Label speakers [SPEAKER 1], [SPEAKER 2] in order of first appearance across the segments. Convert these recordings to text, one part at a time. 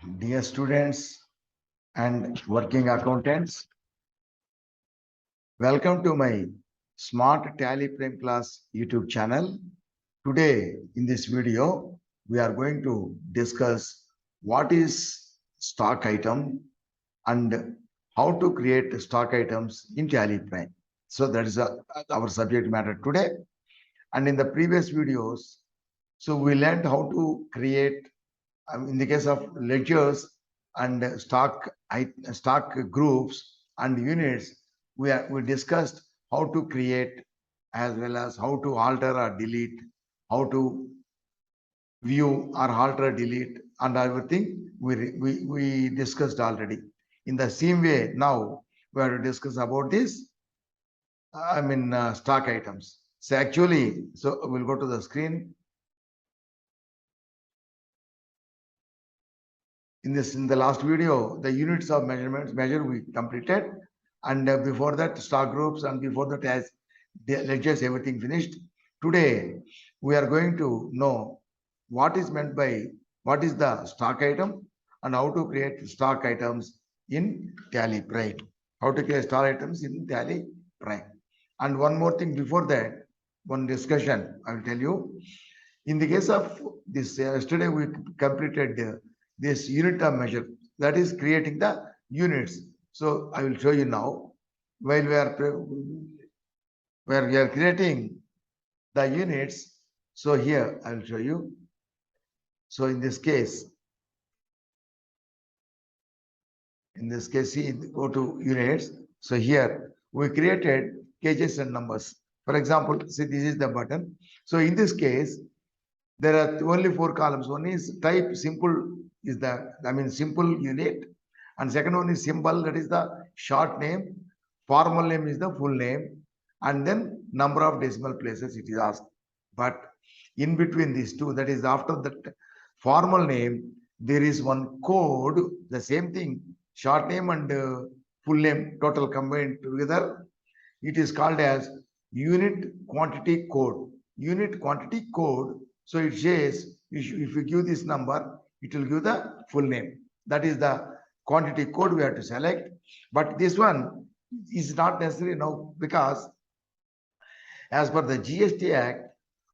[SPEAKER 1] Dear students and working accountants, welcome to my Smart Tally Prime Class YouTube channel. Today in this video, we are going to discuss what is stock item and how to create stock items in Tally Prime. So that is our subject matter today. And in the previous videos, so we learned how to create in the case of ledgers and stock groups and units, we discussed how to create as well as how to alter or delete, how to view or alter, delete, and everything we discussed already. In the same way, now we have to discuss about this. Stock items. So actually, so we'll go to the screen. In the last video, the units of measure we completed, and before that stock groups, and before that as the ledgers, everything finished. Today we are going to know what is meant by what is the stock item and how to create stock items in Tally Prime. How to create stock items in Tally Prime. And one more thing before that, one discussion I will tell you. In the case of this, yesterday we completed this unit of measure, that is creating the units. So I will show you now. While where we are creating the units, so here I will show you. So in this case, see, go to units. So here we created cages and numbers. For example, see, this is the button. So in this case, there are only 4 columns. One is type simple is the simple unit, and second one is symbol, that is the short name. Formal name is the full name, and then number of decimal places it is asked. But in between these two, that is after that formal name, there is one code. The same thing, short name and full name total combined together. It is called as unit quantity code. Unit quantity code. So it says if you give this number, it will give the full name. That is the quantity code we have to select. But this one is not necessary now, because as per the GST Act,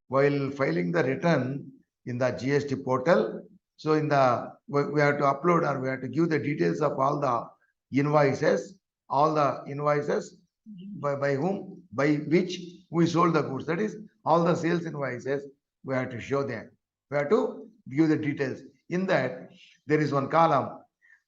[SPEAKER 1] while filing the return in the GST portal, so in the we have to upload, or we have to give the details of all the invoices, by whom, by which we sold the goods. That is all the sales invoices we have to show them. We have to give the details. In that, there is one column.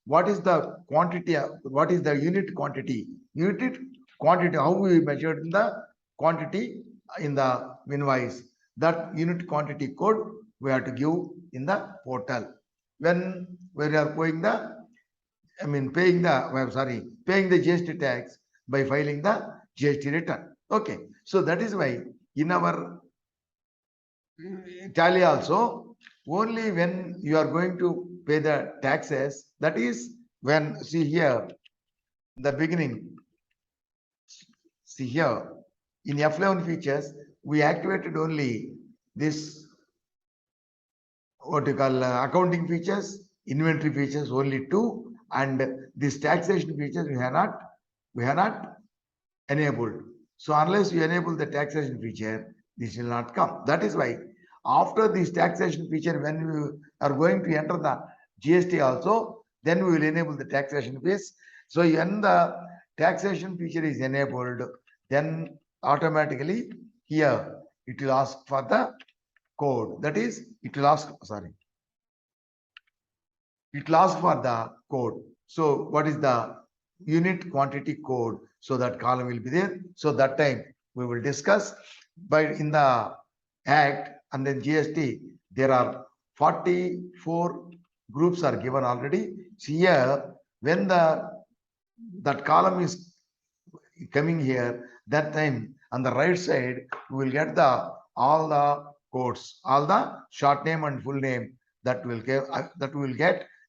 [SPEAKER 1] What is the quantity? What is the unit quantity? Unit quantity, how we measured in the quantity in the invoice. That unit quantity code we have to give in the portal. When we are paying the, paying the GST tax by filing the GST return. Okay. So that is why in our Tally also, only when you are going to pay the taxes, that is when, see here, the beginning, see here, in F11 features, we activated only this, what you call accounting features, inventory features, only 2, and this taxation features we have not enabled. So unless you enable the taxation feature, this will not come. That is why after this taxation feature, when we are going to enter the GST also, then we will enable the taxation fees. So when the taxation feature is enabled, then automatically here it will ask for the code. That is, it will ask for the code. So what is the unit quantity code? So that column will be there. So that time we will discuss. But in the Act and then GST, there are 44 groups are given already. See here, when that column is coming here, that time on the right side, we will get all the codes, all the short name and full name that will get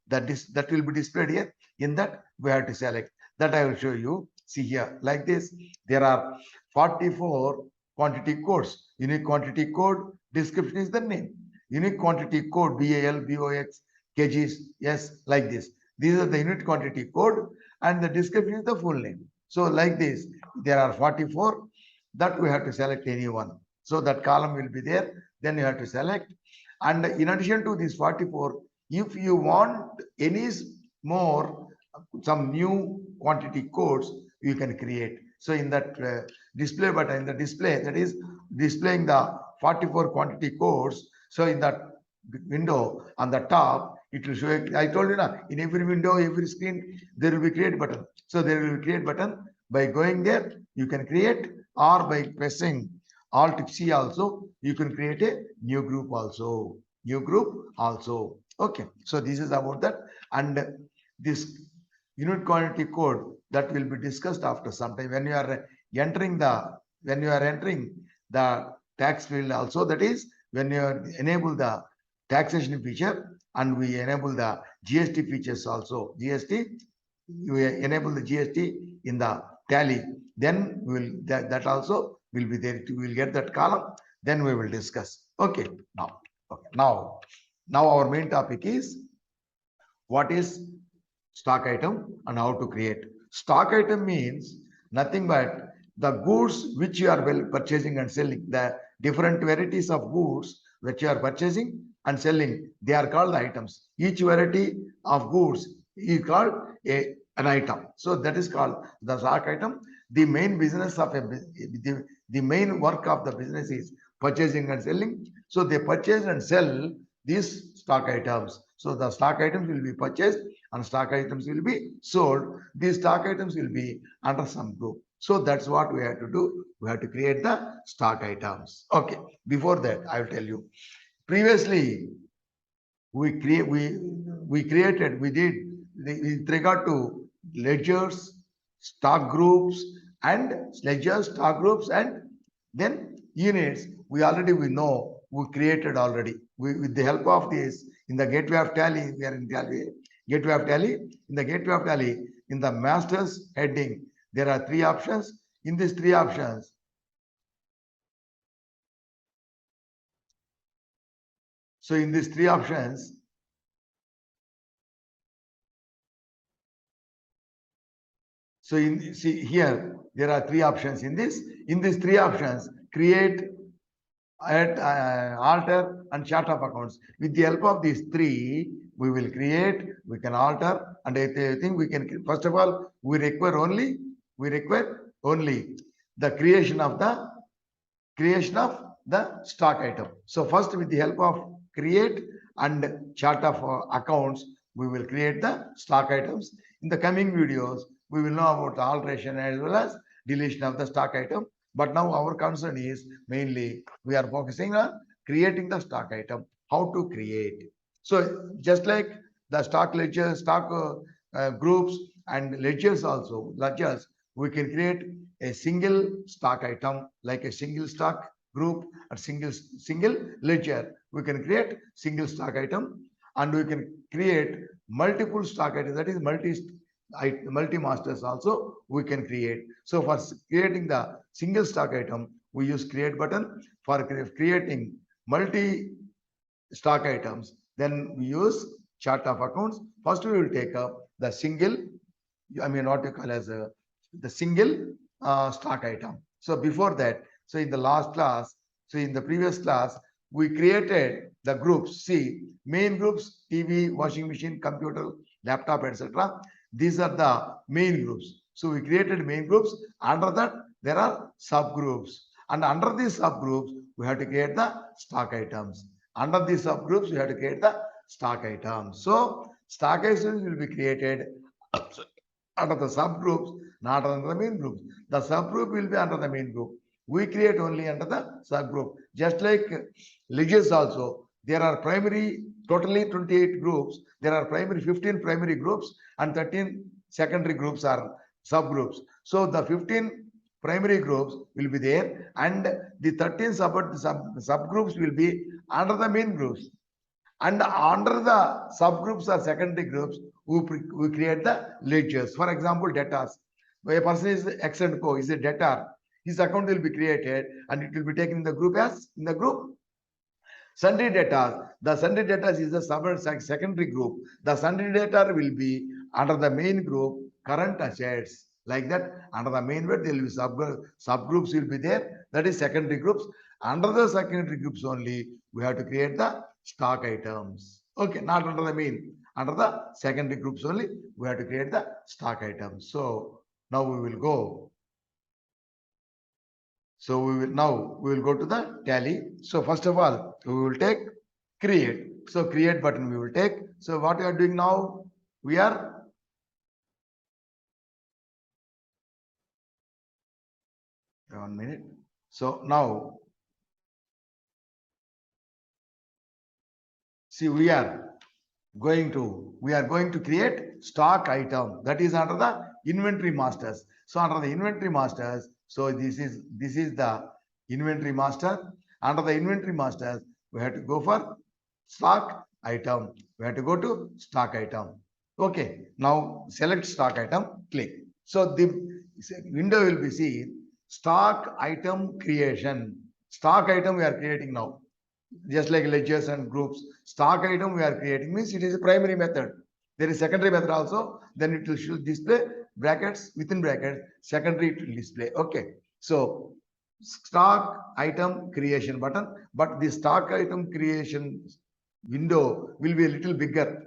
[SPEAKER 1] that will be displayed here. In that we have to select. That I will show you. See here, like this, there are 44 quantity codes. Unique quantity code description is the name. Unique quantity code BAL, BOX, kgs, yes, like this. These are the unit quantity code and the description is the full name. So like this, there are 44 that we have to select any one. So that column will be there. Then you have to select. And in addition to this 44, if you want any more, some new quantity codes, you can create. So in that display button, in the display, that is displaying the 44 quantity codes. So in that window on the top, it will show, I told you now, in every window, every screen, there will be create button. So there will be create button. By going there, you can create, or by pressing Alt C also, you can create a new group also. New group also. Okay. So this is about that. And this unit quantity code that will be discussed after some time when you are entering the tax field also, that is when you enable the taxation feature and we enable the GST features also. GST, you enable the GST in the tally, then we will that also will be there. We will get that column. Then we will discuss. Okay. Now, okay. Now our main topic is what is stock item and how to create. Stock item means nothing but the goods which you are purchasing and selling, the different varieties of goods which you are purchasing and selling, they are called items. Each variety of goods is called an item. So that is called the stock item. The main business of the main work of the business is purchasing and selling. So they purchase and sell these stock items. So the stock items will be purchased and stock items will be sold. These stock items will be under some group. So that's what we have to do. We have to create the stock items. Okay. Before that, I will tell you. Previously, we did with regard to ledgers, stock groups, and ledgers, stock groups, and then units. We know we created already. With the help of this, in the gateway of tally, we are in tally. Gateway of tally. In the gateway of tally, in the master's heading, there are three options. In these three options, so in these three options, so see here, there are three options in this. In these three options, create, add, alter, and chart of accounts. With the help of these three, we will create, we can alter, and I think we can. First of all, we require only the creation of the stock item. So first, with the help of create and chart of accounts, we will create the stock items. In the coming videos, we will know about the alteration as well as deletion of the stock item. But now our concern is mainly we are focusing on creating the stock item, how to create. So just like the stock ledger, stock groups and ledgers also, ledgers, we can create a single stock item like a single stock group or single ledger. We can create single stock item and we can create multiple stock items, that is multi masters also we can create. So for creating the single stock item, we use create button. For creating multi stock items, then we use chart of accounts. First we will take up the single, I mean what you call as the single stock item. So before that, so in the last class, so in the previous class, we created the groups. See, main groups, TV, washing machine, computer, laptop, etc. These are the main groups. So we created main groups. Under that, there are subgroups. And under these subgroups, we have to create the stock items. Under these subgroups, we have to create the stock items. So stock items will be created under the subgroups, not under the main groups. The subgroup will be under the main group. We create only under the subgroup. Just like ledgers also, there are primary, totally 28 groups. There are 15 primary groups and 13 secondary groups are subgroups. So the 15 primary groups will be there and the 13 subgroups will be under the main groups. And under the subgroups or secondary groups, we create the ledgers. For example, debtors. A person is X and Co. is a debtor. His account will be created and it will be taken in the group as in the group Sundry debtors, the sundry debtors is the secondary group. The sundry debtor will be under the main group, current assets. Like that, under the main group, there will be subgroups will be there. That is secondary groups. Under the secondary groups only, we have to create the stock items. Okay, not under the main. Under the secondary groups only, we have to create the stock items. So now we will go. So we will go to the tally. So first of all, we will take create. So create button we will take. So what we are doing now, we are one minute. So now see we are going to create stock item that is under the inventory masters. So under the inventory masters, so this is the inventory master. Under the inventory masters, we have to go for stock item. We have to go to stock item. Okay, now select stock item, click. So the window will be seen stock item creation. Stock item we are creating now. Just like ledgers and groups, stock item we are creating means it is a primary method. There is secondary method also, then it will should display brackets, within brackets, secondary it will display. Okay, so stock item creation button, but the stock item creation window will be a little bigger.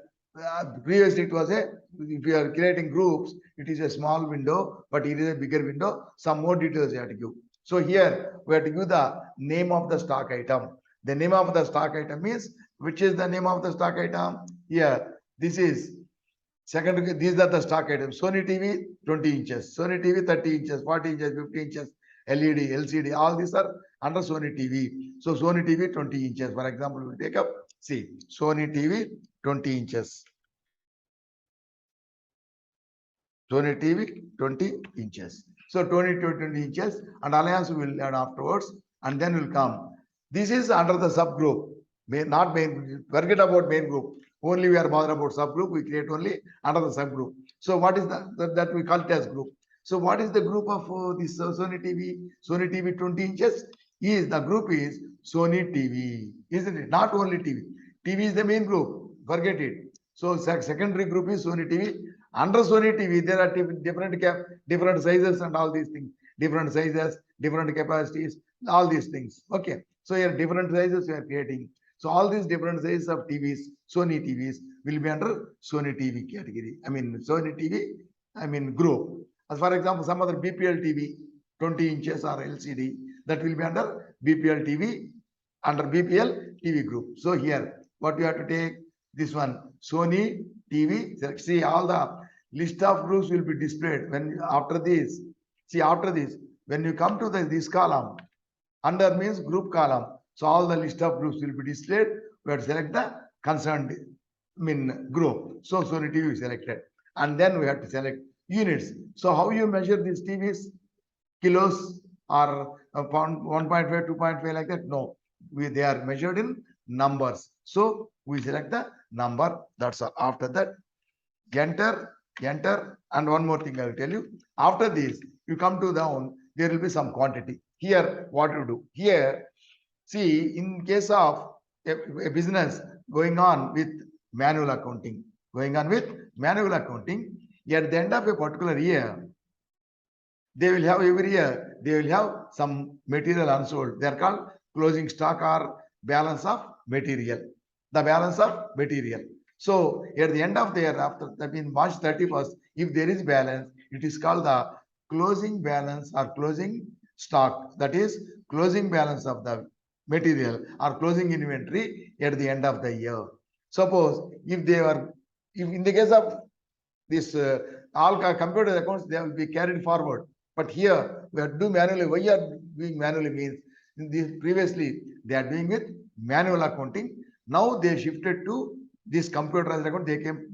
[SPEAKER 1] Previously it was if you are creating groups, it is a small window, but it is a bigger window. Some more details you have to give. So here we have to give the name of the stock item. The name of the stock item is, which is the name of the stock item? Here, this is second, these are the stock items. Sony TV 20 inches, Sony TV 30 inches, 40 inches, 50 inches, LED, LCD, all these are under Sony TV. So Sony TV 20 inches. For example, we take up, see, Sony TV 20 inches. Sony TV 20 inches. So 20 to 20 inches and alliance will add afterwards and then will come. This is under the subgroup, not main, forget about main group. Only we are bothered about subgroup, we create only under the subgroup. So what is that we call it as group. So what is the group of this Sony TV? Sony TV 20 inches is the group is Sony TV, isn't it? Not only TV. TV is the main group, forget it. So secondary group is Sony TV. Under Sony TV, there are different sizes and all these things. Different sizes, different capacities, all these things. Okay. So here different sizes we are creating. So all these different sizes of TVs, Sony TVs will be under Sony TV category. I mean Sony TV, group. As for example, some other BPL TV, 20 inches or LCD, that will be under BPL TV, under BPL TV group. So here, what you have to take, this one, Sony TV, see all the list of groups will be displayed when after this. See after this, when you come to this column, under means group column. So all the list of groups will be displayed. We have to select the concerned group. So Sony TV is selected. And then we have to select units. So how you measure these TVs? Kilos or 1.5, 2.5 like that? No. They are measured in numbers. So we select the number. That's all. After that, enter, and one more thing I will tell you. After this, you come to down, there will be some quantity. Here, what you do? Here, see, in case of a business going on with manual accounting, at the end of a particular year, they will have every year, they will have some material unsold. They are called closing stock or balance of material. The balance of material. So at the end of the year, after that means March 31st, if there is balance, it is called the closing balance or closing stock. That is closing balance of the material or closing inventory at the end of the year. Suppose if in the case of this all computer accounts, they will be carried forward. But here we are doing manually. Why are doing manually means previously they are doing with manual accounting. Now they shifted to this computerized account.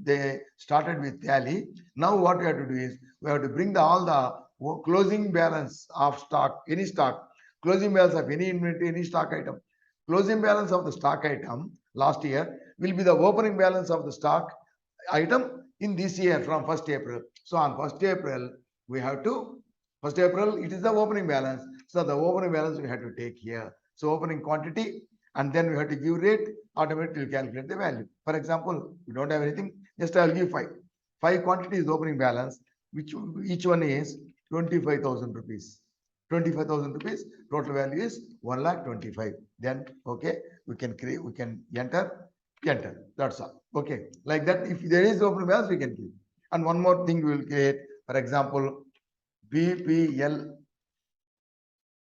[SPEAKER 1] They started with tally. Now what we have to do is we have to bring all the closing balance of stock, any stock, closing balance of any inventory, any stock item. Closing balance of the stock item last year will be the opening balance of the stock item in this year from 1st April. So on 1st April, we have to, 1st April, it is the opening balance. So the opening balance we have to take here. So opening quantity and then we have to give rate, automatically calculate the value. For example, we don't have anything, just I'll give 5. 5 quantities opening balance, which each one is 25,000 rupees. 25,000 rupees, total value is 1,25,000. Then, okay, we can create, we can enter. That's all. Okay, like that, if there is opening balance, we can give. And one more thing we will create, for example, BPL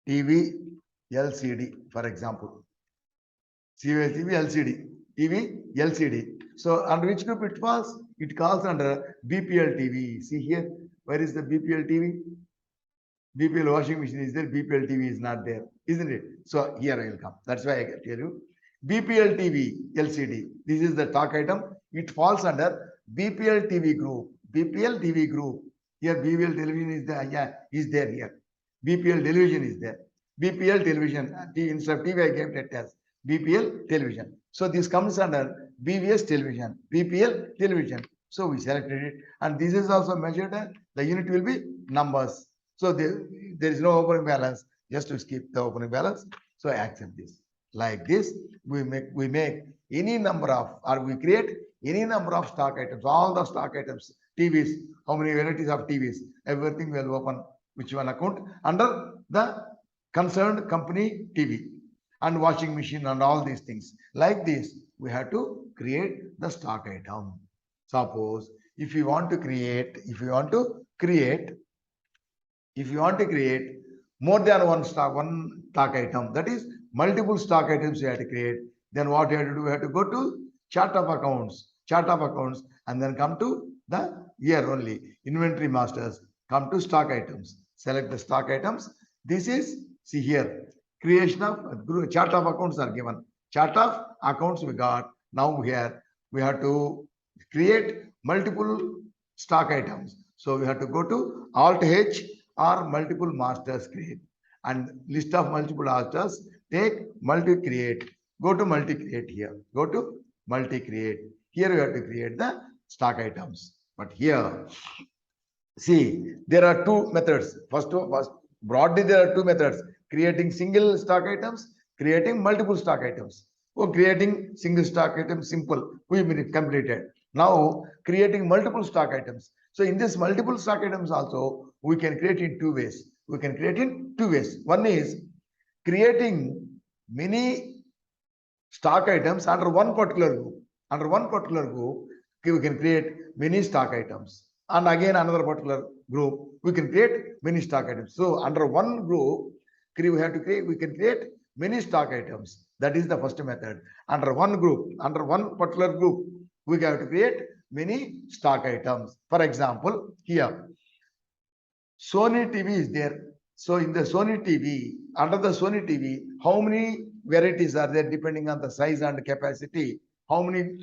[SPEAKER 1] TV LCD, for example. CVL TV LCD, TV LCD. So under which group it falls? It calls under BPL TV. See here, where is the BPL TV? BPL washing machine is there, BPL TV is not there, isn't it? So here I will come. That's why I can tell you. BPL TV LCD. This is the stock item. It falls under BPL TV group. BPL TV group. Here BPL television is there. Yeah, is there here. BPL television is there. BPL television. Instead of TV, I gave it as BPL television. So this comes under BVS television. BPL television. So we selected it, and this is also measured. The unit will be numbers. So there is no opening balance. Just to skip the opening balance. So I accept this. Like this, we make any number of, or we create any number of stock items, all the stock items, TVs, how many varieties of TVs, everything will open which one account under the concerned company TV and washing machine and all these things. Like this, we have to create the stock item. Suppose if you want to create more than one stock item, that is multiple stock items you have to create, then what you have to do, you have to go to chart of accounts, and then come to the year only, inventory masters, come to stock items, select the stock items. This is, see here, creation of chart of accounts are given. Chart of accounts we got. Now here we have to create multiple stock items. So we have to go to Alt H or multiple masters create, and list of multiple masters, take multi create, go to multi create here, go to multi create. Here we have to create the stock items. But here, see, there are two methods. First, broadly there are two methods: creating single stock items, creating multiple stock items. Oh, creating single stock item, simple, we completed. Now creating multiple stock items. So in this multiple stock items also, we can create in two ways. One is creating many stock items under one particular group. We can create many stock items. And again, another particular group, we can create many stock items. So under one group, we can create many stock items. That is the first method. Under one particular group, we have to create many stock items. For example, here, Sony TV is there. So in the Sony TV, under the Sony TV, how many varieties are there depending on the size and capacity? How many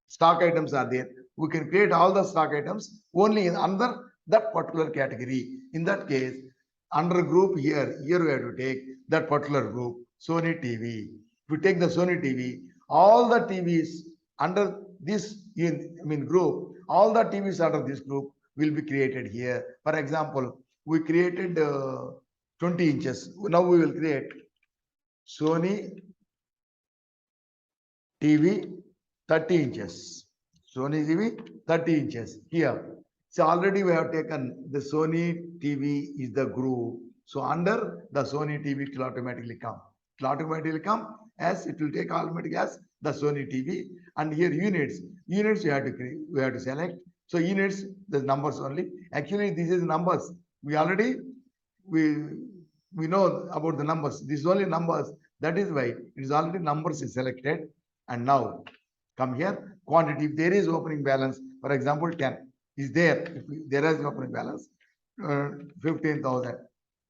[SPEAKER 1] stock items are there? We can create all the stock items only under that particular category. In that case, under group here we have to take that particular group, Sony TV. If we take the Sony TV, all the TVs under this group, all the TVs under this group will be created here. For example, we created 20 inches. Now we will create Sony TV 30 inches. Sony TV 30 inches here. So already we have taken the Sony TV is the group. So under the Sony TV, it will automatically come. As it will take automatically as the Sony TV. And here units we have to select. So units, the numbers only. Actually, this is numbers. We know about the numbers. This is only numbers. That is why it is already numbers is selected. And now come here, quantity. If there is opening balance, for example, 10 is there. If there is opening balance, 15,000.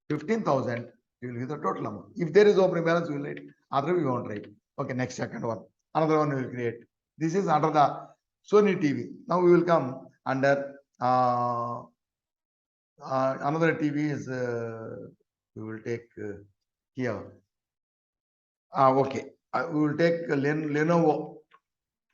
[SPEAKER 1] 15,000, you will get the total amount. If there is opening balance, we will write. Otherwise, we won't write. Okay, next second one. Another one we will create. This is under the Sony TV. Now we will come under another TV is we will take here. Okay, we will take Lenovo.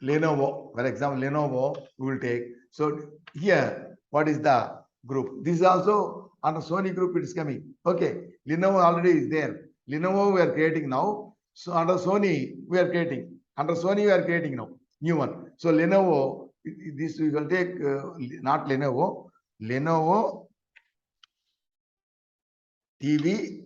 [SPEAKER 1] For example, Lenovo we will take. So here, what is the group? This is also under Sony group. It is coming. Okay, Lenovo already is there. Lenovo we are creating now. So under Sony, we are creating. Under Sony, we are creating now. New one. So Lenovo, this we will take, not Lenovo, Lenovo TV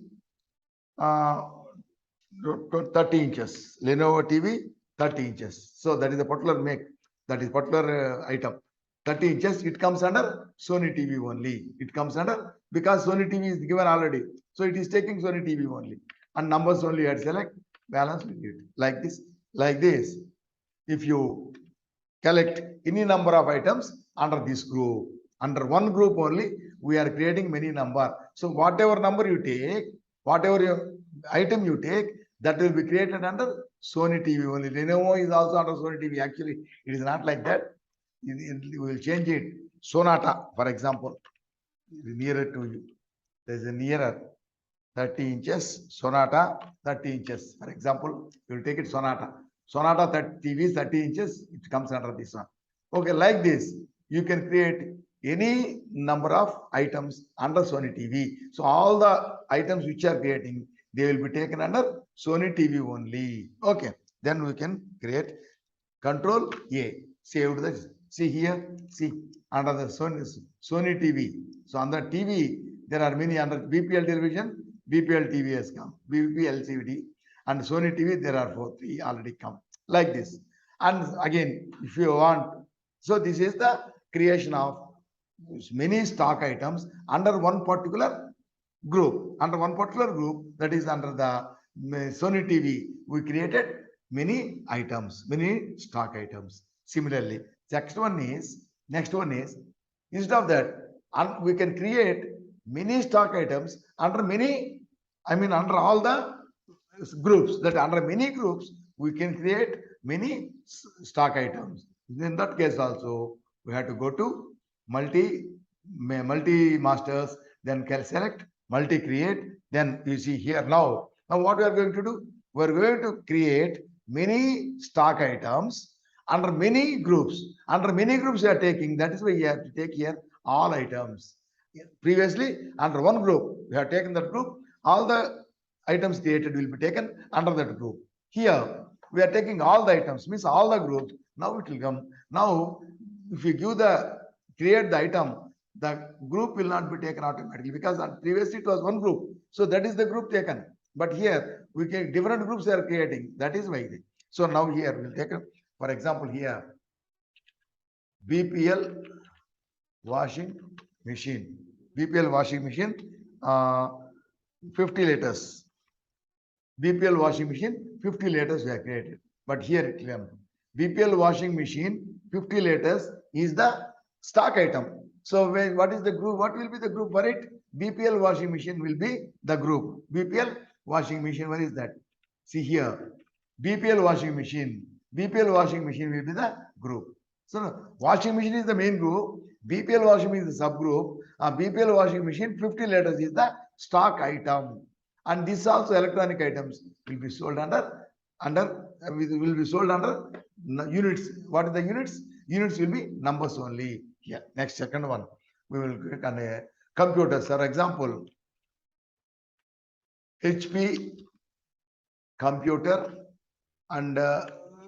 [SPEAKER 1] 30 inches. Lenovo TV 30 inches. So that is the particular make. That is particular item. 30 inches. It comes under Sony TV only. It comes under, because Sony TV is given already. So it is taking Sony TV only. And numbers only you had select, balance with it. Like this. Like this. If you collect any number of items under this group, under one group only, we are creating many number. So whatever number you take, whatever item you take, that will be created under Sony TV only. Lenovo is also under Sony TV. Actually, it is not like that. We will change it. Sonata, for example, nearer to you. There is a nearer 30 inches. Sonata 30 inches. For example, you will take it Sonata. Sonata TV 30 inches. It comes under this one. Okay, like this, you can create any number of items under Sony TV. So all the items which are creating, they will be taken under Sony TV only. Okay, then we can create Control A. Saved this. See here, see under the Sony TV. So under TV, there are many under BPL television, BPL TV has come, BPL LCD, and Sony TV, there are 3 already come. Like this. And again, if you want, so this is the creation of many stock items under one particular group. Under one particular group, that is under the Sony TV, we created many items, many stock items. Similarly, next one is, instead of that, we can create many stock items under many, under all the groups. That under many groups, we can create many stock items. In that case also, we have to go to multi masters, then can select multi create. Then you see here now what we are going to do? We are going to create many stock items under many groups. Under many groups you are taking. That is why you have to take here all items. Previously under one group, we have taken that group. All the items created will be taken under that group. Here we are taking all the items, means all the groups. Now it will come. Now if you give create the item, the group will not be taken automatically, because previously it was one group. So that is the group taken. But here we can different groups are creating. That is why. So now here we'll take, for example, here BPL washing machine. BPL washing machine, 50 liters. BPL washing machine, 50 liters we have created. But here it comes. BPL washing machine, 50 liters is the stock item. So what is the group? What will be the group for it? BPL washing machine will be the group. BPL washing machine, where is that? See here. BPL washing machine. BPL washing machine will be the group. So washing machine is the main group. BPL washing machine is the subgroup. BPL washing machine, 50 liters is the stock item. And this also electronic items will be sold under units. What are the units? Units will be numbers only. Here, next second one, we will click on a computer. For example, HP computer and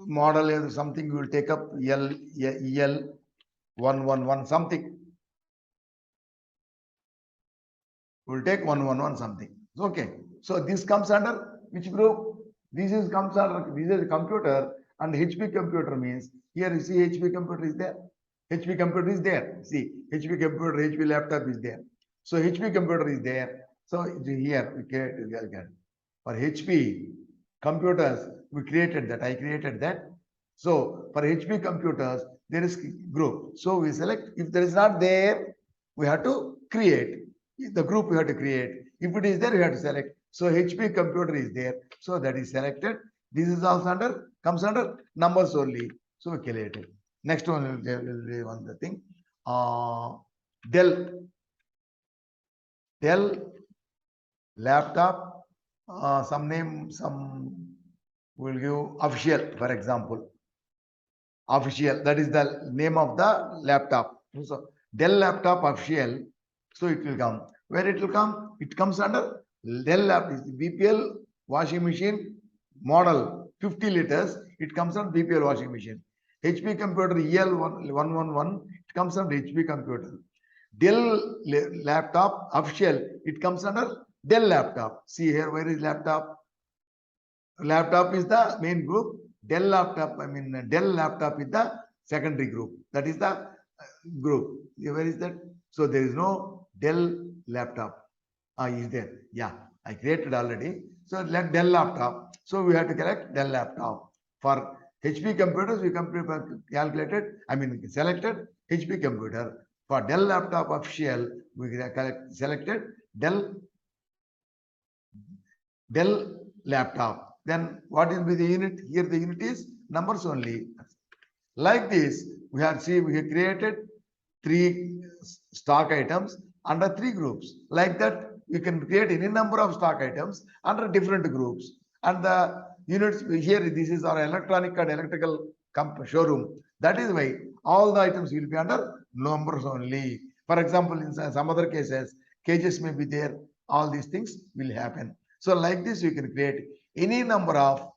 [SPEAKER 1] model is something we will take up EL111 something. We will take 111 something. Okay. So this comes under which group? This is comes under, this is a computer, and HP computer means here you see HP computer is there. HP computer is there. See, HP computer, HP laptop is there. So HP computer is there. So here we create again. For HP computers, we created that. I created that. So for HP computers, there is group. So we select. If there is not there, we have to create. The group we have to create. If it is there, we have to select. So HP computer is there. So that is selected. This is also comes under numbers only. So we created. Next one will be one the thing. Dell laptop. Some name, will give official, for example. Official, that is the name of the laptop. So Dell laptop official. So it will come. Where it will come? It comes under Dell laptop. BPL washing machine model 50 liters, it comes on BPL washing machine. HP computer EL111, it comes under HP computer. Dell laptop official, it comes under Dell laptop. See here, where is laptop? Laptop is the main group. Dell laptop is the secondary group. That is the group. Where is that? So there is no Dell laptop. Is there? Yeah, I created already. So let Dell laptop. So we have to select Dell laptop. For HP computers, we selected HP computer. For Dell laptop official, we selected Dell laptop. Then what will be the unit? Here the unit is numbers only. Like this, we have created 3 stock items under 3 groups. Like that, you can create any number of stock items under different groups. And the units here, this is our electronic and electrical showroom. That is why all the items will be under numbers only. For example, in some other cases, cages may be there. All these things will happen. So like this, you can create any number of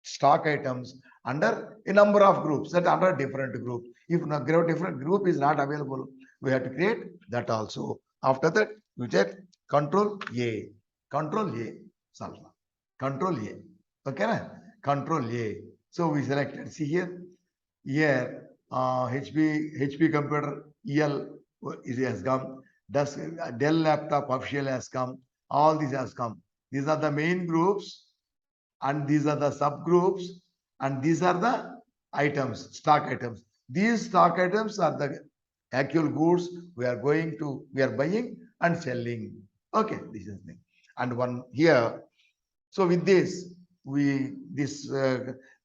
[SPEAKER 1] stock items under a number of groups, that under different groups. If a different group is not available, we have to create that also. After that, you check Control A, solve. Control A, okay? Control A. So we selected. See here, HP computer EL has come. Dell laptop official has come. All these has come. These are the main groups, and these are the subgroups, and these are the items, stock items. These stock items are the actual goods we are buying and selling. Okay, this is the thing. And one here. So with this,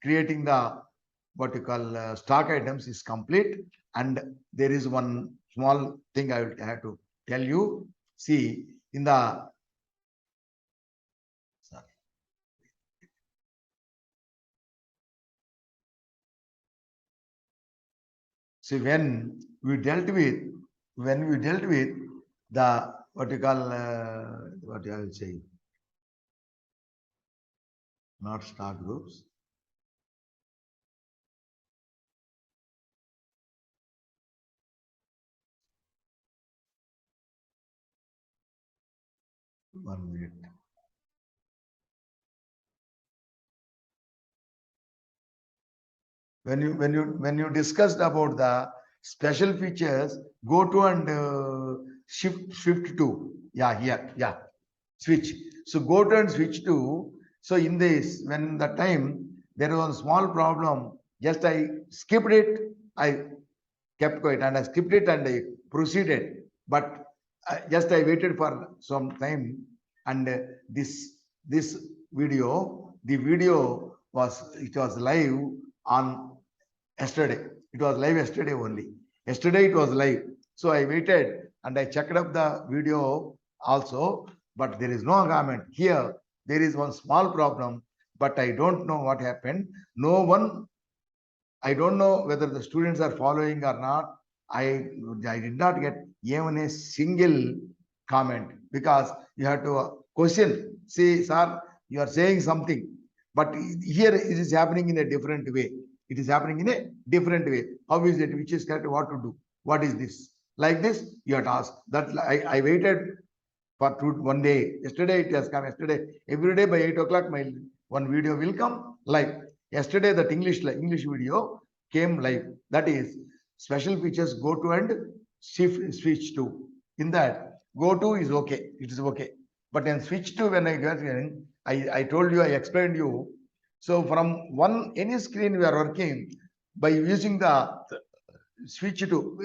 [SPEAKER 1] creating the what you call stock items is complete. And there is one small thing I will have to tell you. See, in the see, when we dealt with the what you call what I will say, not stock groups. One minute. When you discussed about the special features, go to and shift to, yeah, here, yeah, switch. So go to and switch to. So in this, when the time there was a small problem, just I skipped it, I kept quiet, and I skipped it and I proceeded. But I waited for some time, and this video, the video was live on yesterday. It was live yesterday only. Yesterday it was live. So I waited and I checked up the video also, but there is no comment. Here there is one small problem, but I don't know what happened. I don't know whether the students are following or not. I did not get even a single comment, because you have to question. See, sir, you are saying something, but here it is happening in a different way. It is happening in a different way. How is it? Which is correct? What to do? What is this? Like this, you have to ask. That I waited for 1 day. Yesterday it has come. Yesterday, every day by 8 o'clock, my one video will come live. Yesterday, that English video came live. That is special features. Go to and switch to. In that, go to is okay. It is okay. But then switch to, when I got in, I told you, I explained you. So from any screen we are working by using the switch to.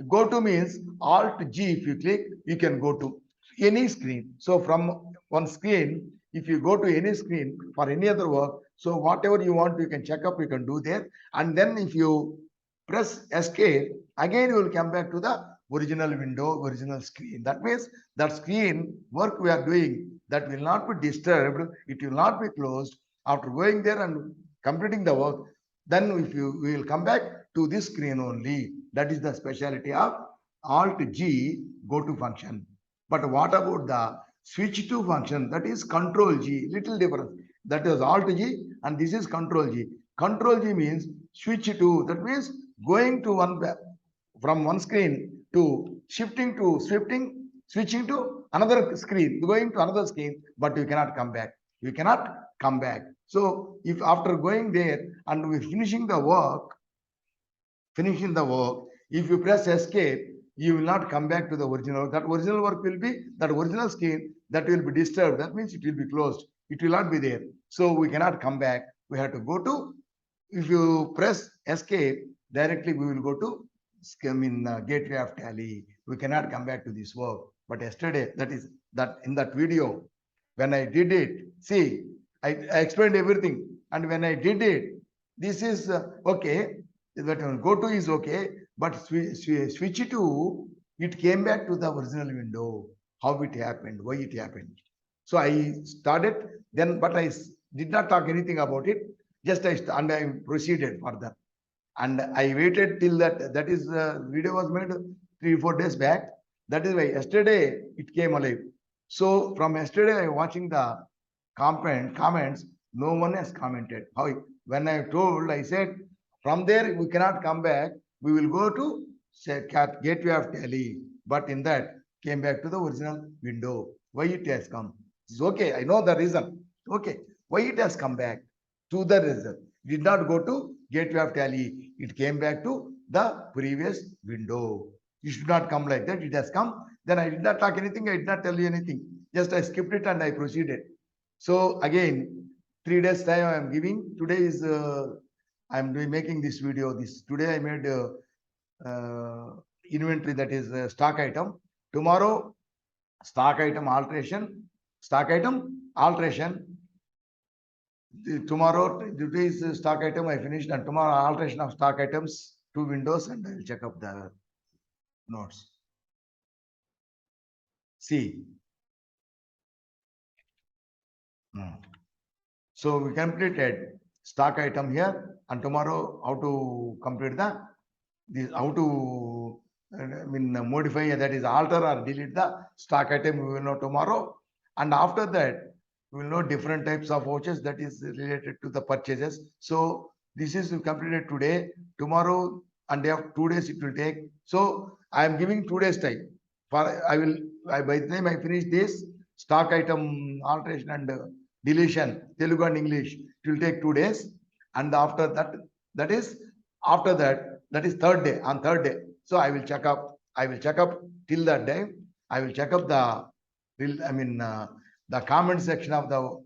[SPEAKER 1] Go to means Alt G. If you click, you can go to any screen. So from one screen, if you go to any screen for any other work, so whatever you want, you can check up, you can do there. And then if you press escape, again you will come back to the original window, original screen. That means that screen work we are doing, that will not be disturbed, it will not be closed. After going there and completing the work, then we will come back to this screen only. That is the specialty of Alt G go to function. But what about the switch to function? That is Control G. Little difference. That is Alt G, and this is Control G. Control G means switch to. That means going to from one screen to switching to another screen, going to another screen, but you cannot come back. You cannot come back. So if after going there and we finishing the work, if you press escape, you will not come back to the original. That original work will be, that original screen, that will be disturbed. That means it will be closed. It will not be there. So we cannot come back. We have to go to, if you press escape, directly we will go to gateway of Tally. We cannot come back to this work. But yesterday, that in that video, when I did it, see, I explained everything. And when I did it, this is okay. That go to is okay, but switch to, it came back to the original window. How it happened, why it happened. So I started then, but I did not talk anything about it. Just I proceeded further, and I waited till that is video was made 3-4 days back. That is why yesterday it came alive. So from yesterday I watching the comments. No one has commented. How when I told, I said from there we cannot come back. We will go to gateway of Tally, but in that came back to the original window. Why it has come? It's okay. I know the reason. Okay, why it has come back to the result? Did not go to gateway of Tally. It came back to the previous window. You should not come like that. It has come. Then I did not talk anything. I did not tell you anything. Just I skipped it and I proceeded. So again, 3 days time I am giving. Today is I am making this video. Today I made inventory, that is stock item. Tomorrow stock item alteration. Tomorrow, today is stock item I finished, and tomorrow alteration of stock items, 2 windows, and I will check up the notes. See. So we completed stock item here, and tomorrow how to complete how to modify, that is alter or delete the stock item, we will know tomorrow. And after that we will know different types of vouchers that is related to the purchases. So this is completed today. Tomorrow and day of 2 days it will take. So I am giving 2 days time for by the time I finish this stock item alteration and deletion, Telugu and English, it will take 2 days. And after that, that is third day. On third day, so I will check up till that day. I will check up the comment section of the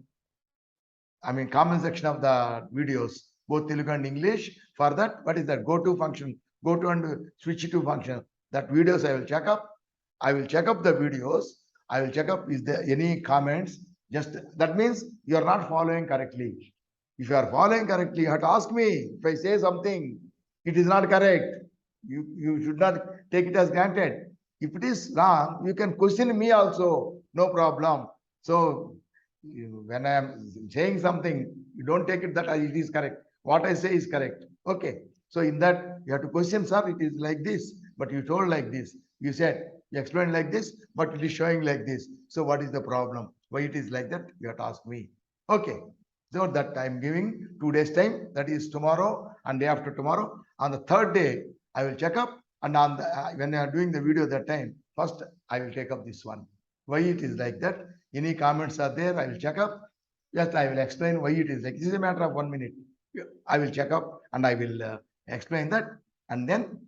[SPEAKER 1] videos, both Telugu and English. For that, what is that? Go to function, go to and switch to function. That videos I will check up. I will check up the videos. I will check up is there any comments. Just that means you are not following correctly. If you are following correctly, you have to ask me. If I say something, it is not correct, you should not take it as granted. If it is wrong, you can question me also, no problem. So when I am saying something, you don't take it that it is correct. What I say is correct. Okay. So in that, you have to question, sir, it is like this, but you told like this. You said, you explained like this, but it is showing like this. So what is the problem? Why it is like that? You have to ask me. Okay. So that I am giving 2 days time. That is tomorrow and day after tomorrow. On the third day, I will check up. And on the, when I am doing the video that time, first I will take up this one. Why it is like that? Any comments are there? I will check up. Just I will explain why it is like. This is a matter of 1 minute. I will check up and I will explain that, and then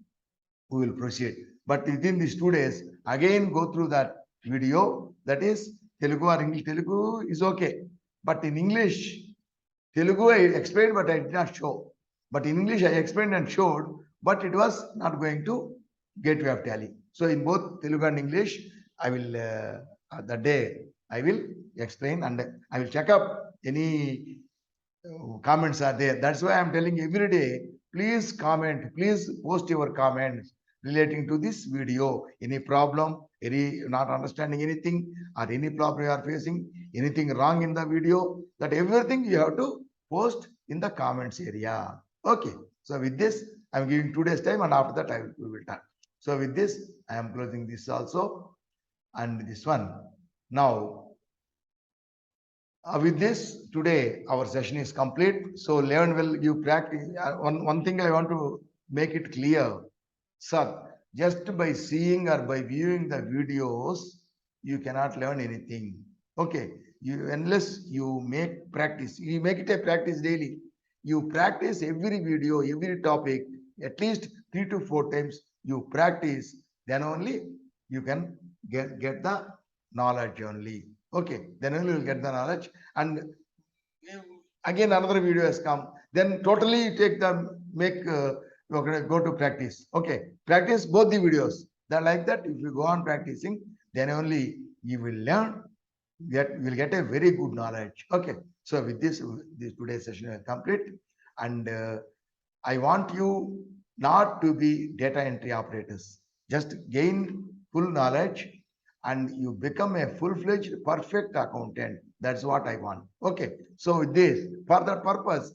[SPEAKER 1] we will proceed. But within these 2 days, again go through that video. That is Telugu or English. Telugu is okay, but in English, Telugu I explained, but I did not show. But in English I explained and showed, but it was not going to gateway of Tally. So in both Telugu and English, I will the day I will explain and I will check up any comments are there. That's why I'm telling every day, please comment, please post your comments relating to this video. Any problem, any not understanding anything, or any problem you are facing, anything wrong in the video, that everything you have to post in the comments area. Okay. So with this, I'm giving 2 days time, and after that we will talk. So with this, I am closing this also and this one. Now With this, today our session is complete. So learn well, you practice. One thing I want to make it clear, sir, just by seeing or by viewing the videos, you cannot learn anything. Okay, you unless you make practice, you make it a practice daily. You practice every video, every topic, at least 3 to 4 times. You practice, then only you can get the knowledge only. Okay, then only you will get the knowledge. And again another video has come. Then totally take the make you're gonna go to practice. Okay, practice both the videos. Then like that, if you go on practicing, then only you will learn. You will get a very good knowledge. Okay, so with this today's session is complete, and I want you not to be data entry operators. Just gain full knowledge and you become a full-fledged perfect accountant. That's what I want. Okay. So with this, for that purpose,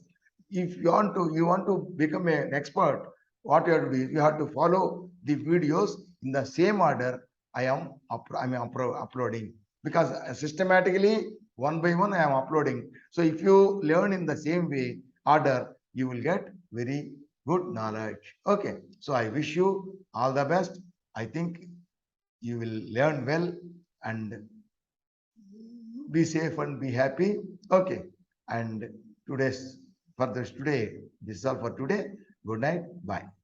[SPEAKER 1] if you want to become an expert, what you have to do is you have to follow the videos in the same order I'm uploading, because systematically one by one I am uploading. So if you learn in the same way order, you will get very good knowledge. Okay, so I wish you all the best. I think you will learn well and be safe and be happy. Okay, and today's for this today, this is all for today. Good night. Bye.